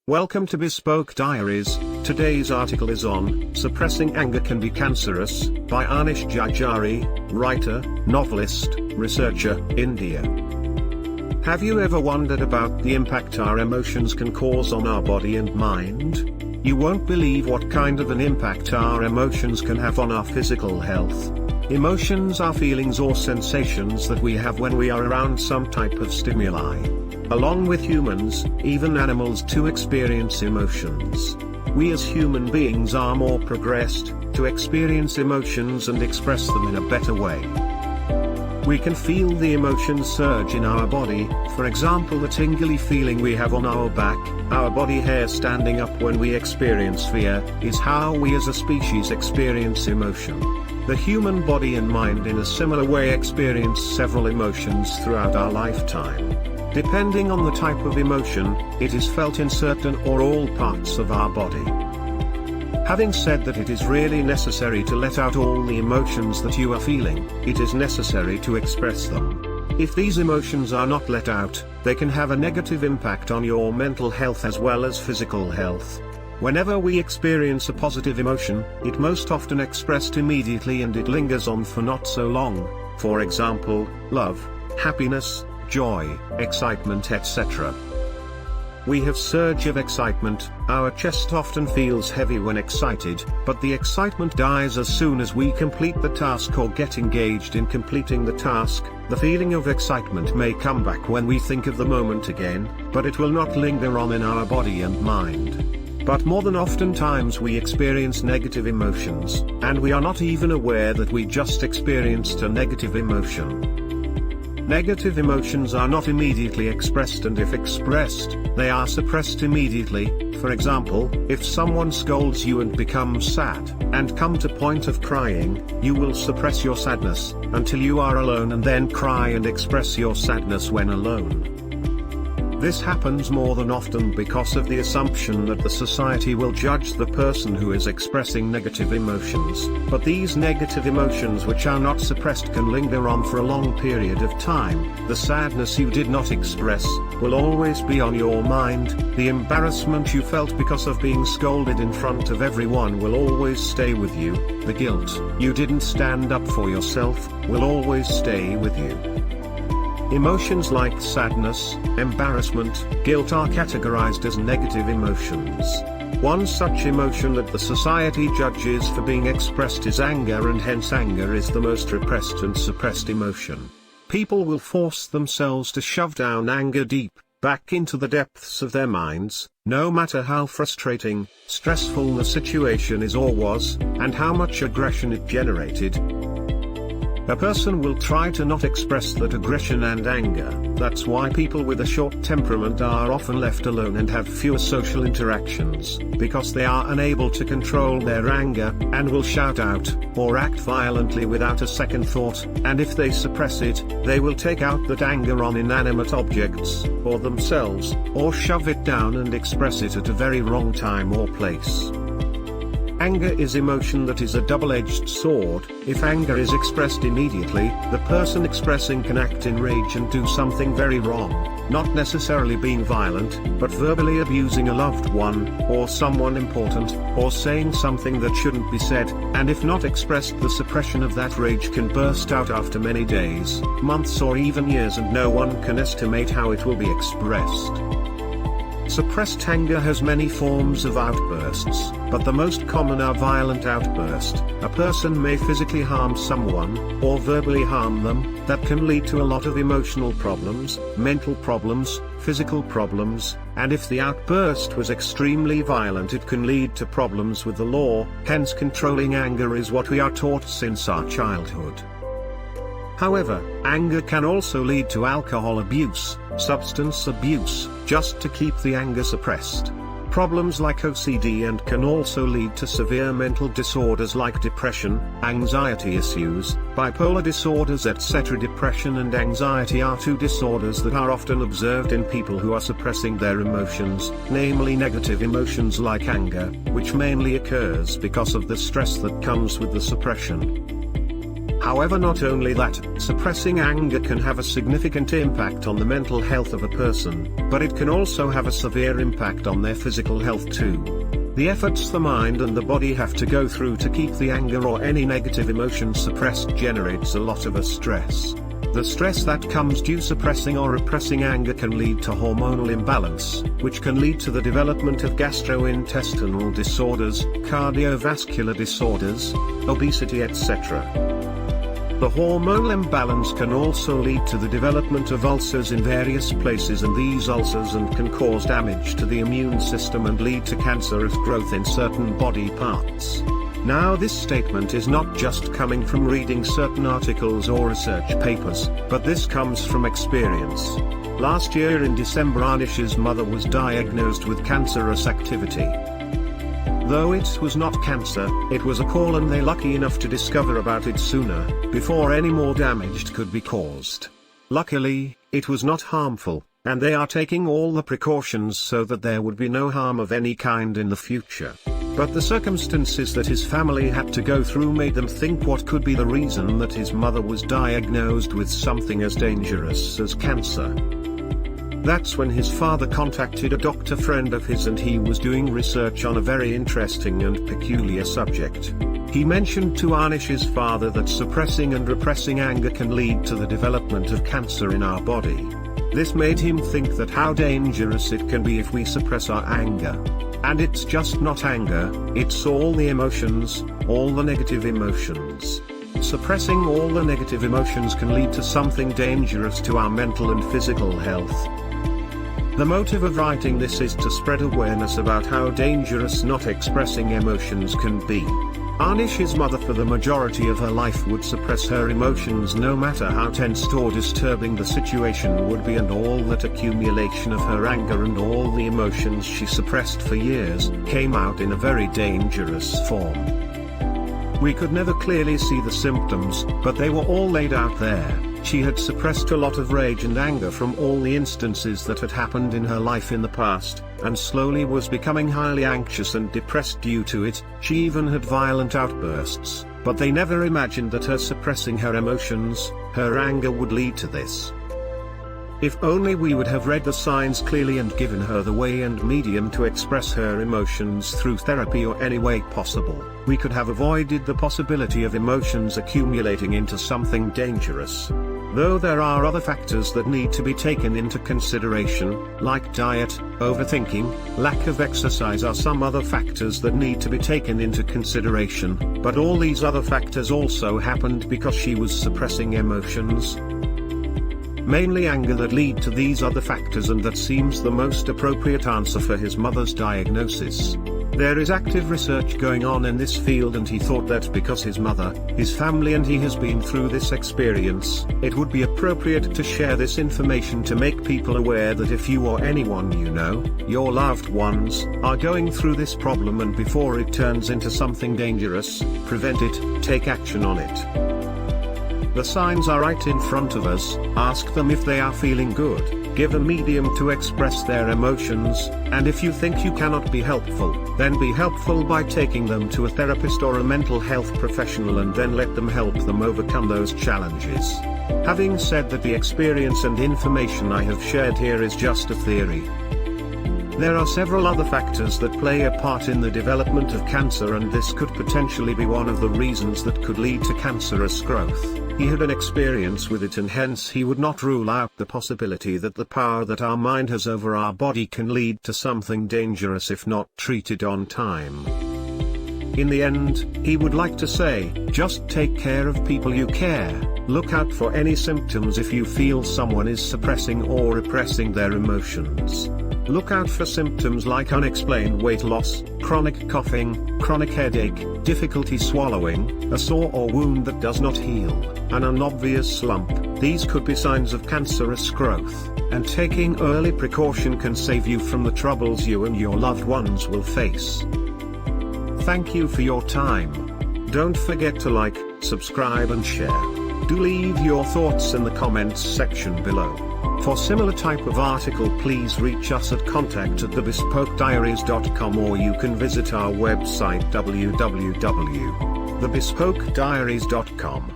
Welcome to Bespoke Diaries. Today's article is on Suppressing Anger Can Be Cancerous by Anish Gijare, writer, novelist, researcher, India. Have you ever wondered about the impact our emotions can cause on our body and mind? You won't believe what kind of an impact our emotions can have on our physical health. Emotions are feelings or sensations that we have when we are around some type of stimuli. Along with humans, even animals too experience emotions. We as human beings are more progressed to experience emotions and express them in a better way. We can feel the emotions surge in our body, for example the tingly feeling we have on our back, our body hair standing up when we experience fear, is how we as a species experience emotion. The human body and mind in a similar way experience several emotions throughout our lifetime. Depending on the type of emotion, it is felt in certain or all parts of our body. Having said that, it is really necessary to let out all the emotions that you are feeling. It is necessary to express them. If these emotions are not let out, they can have a negative impact on your mental health as well as physical health. Whenever we experience a positive emotion, it most often expressed immediately and it lingers on for not so long. For example, love, happiness, joy, excitement, etc. We have surge of excitement, our chest often feels heavy when excited, but the excitement dies as soon as we complete the task or get engaged in completing the task. The feeling of excitement may come back when we think of the moment again, but it will not linger on in our body and mind. But more than oftentimes we experience negative emotions, and we are not even aware that we just experienced a negative emotion. Negative emotions are not immediately expressed, and if expressed, they are suppressed immediately. For example, if someone scolds you and becomes sad, and come to point of crying, you will suppress your sadness, until you are alone and then cry and express your sadness when alone. This happens more than often because of the assumption that the society will judge the person who is expressing negative emotions, but these negative emotions which are not suppressed can linger on for a long period of time. The sadness you did not express will always be on your mind. The embarrassment you felt because of being scolded in front of everyone will always stay with you. The guilt you didn't stand up for yourself will always stay with you. Emotions like sadness, embarrassment, guilt are categorized as negative emotions. One such emotion that the society judges for being expressed is anger, and hence anger is the most repressed and suppressed emotion. People will force themselves to shove down anger deep, back into the depths of their minds, no matter how frustrating, stressful the situation is or was, and how much aggression it generated. A person will try to not express that aggression and anger. That's why people with a short temperament are often left alone and have fewer social interactions, because they are unable to control their anger, and will shout out, or act violently without a second thought, and if they suppress it, they will take out that anger on inanimate objects, or themselves, or shove it down and express it at a very wrong time or place. Anger is emotion that is a double-edged sword. If anger is expressed immediately, the person expressing can act in rage and do something very wrong, not necessarily being violent, but verbally abusing a loved one, or someone important, or saying something that shouldn't be said, and if not expressed, the suppression of that rage can burst out after many days, months or even years, and no one can estimate how it will be expressed. Suppressed anger has many forms of outbursts, but the most common are violent outbursts. A person may physically harm someone, or verbally harm them. That can lead to a lot of emotional problems, mental problems, physical problems, and if the outburst was extremely violent, it can lead to problems with the law. Hence, controlling anger is what we are taught since our childhood. However, anger can also lead to alcohol abuse, substance abuse, just to keep the anger suppressed. Problems like OCD and can also lead to severe mental disorders like depression, anxiety issues, bipolar disorders, etc. Depression and anxiety are two disorders that are often observed in people who are suppressing their emotions, namely negative emotions like anger, which mainly occurs because of the stress that comes with the suppression. However, not only that, suppressing anger can have a significant impact on the mental health of a person, but it can also have a severe impact on their physical health too. The efforts the mind and the body have to go through to keep the anger or any negative emotion suppressed generates a lot of stress. The stress that comes due suppressing or repressing anger can lead to hormonal imbalance, which can lead to the development of gastrointestinal disorders, cardiovascular disorders, obesity, etc. The hormonal imbalance can also lead to the development of ulcers in various places, and these ulcers can cause damage to the immune system and lead to cancerous growth in certain body parts. Now, this statement is not just coming from reading certain articles or research papers, but this comes from experience. Last year in December, Anish's mother was diagnosed with cancerous activity. Though it was not cancer, it was a call, and they lucky enough to discover about it sooner, before any more damage could be caused. Luckily, it was not harmful, and they are taking all the precautions so that there would be no harm of any kind in the future. But the circumstances that his family had to go through made them think what could be the reason that his mother was diagnosed with something as dangerous as cancer. That's when his father contacted a doctor friend of his, and he was doing research on a very interesting and peculiar subject. He mentioned to Anish's father that suppressing and repressing anger can lead to the development of cancer in our body. This made him think that how dangerous it can be if we suppress our anger. And it's just not anger, it's all the emotions, all the negative emotions. Suppressing all the negative emotions can lead to something dangerous to our mental and physical health. The motive of writing this is to spread awareness about how dangerous not expressing emotions can be. Anish's mother for the majority of her life would suppress her emotions no matter how tense or disturbing the situation would be, and all that accumulation of her anger and all the emotions she suppressed for years came out in a very dangerous form. We could never clearly see the symptoms, but they were all laid out there. She had suppressed a lot of rage and anger from all the instances that had happened in her life in the past, and slowly was becoming highly anxious and depressed due to it. She even had violent outbursts, but they never imagined that her suppressing her emotions, her anger, would lead to this. If only we would have read the signs clearly and given her the way and medium to express her emotions through therapy or any way possible, we could have avoided the possibility of emotions accumulating into something dangerous. Though there are other factors that need to be taken into consideration, like diet, overthinking, lack of exercise are some other factors that need to be taken into consideration, but all these other factors also happened because she was suppressing emotions. Mainly anger that lead to these other factors, and that seems the most appropriate answer for his mother's diagnosis. There is active research going on in this field, and he thought that because his mother, his family and he has been through this experience, it would be appropriate to share this information to make people aware that if you or anyone you know, your loved ones, are going through this problem, and before it turns into something dangerous, prevent it, take action on it. The signs are right in front of us. Ask them if they are feeling good, give a medium to express their emotions, and if you think you cannot be helpful, then be helpful by taking them to a therapist or a mental health professional, and then let them help them overcome those challenges. Having said that, the experience and information I have shared here is just a theory. There are several other factors that play a part in the development of cancer, and this could potentially be one of the reasons that could lead to cancerous growth. He had an experience with it, and hence he would not rule out the possibility that the power that our mind has over our body can lead to something dangerous if not treated on time. In the end, he would like to say, just take care of people you care. Look out for any symptoms if you feel someone is suppressing or repressing their emotions. Look out for symptoms like unexplained weight loss, chronic coughing, chronic headache, difficulty swallowing, a sore or wound that does not heal, and an obvious lump. These could be signs of cancerous growth, and taking early precaution can save you from the troubles you and your loved ones will face. Thank you for your time. Don't forget to like, subscribe and share. Do leave your thoughts in the comments section below. For similar type of article, please reach us at contact@thebespokediaries.com, or you can visit our website www.thebespokediaries.com.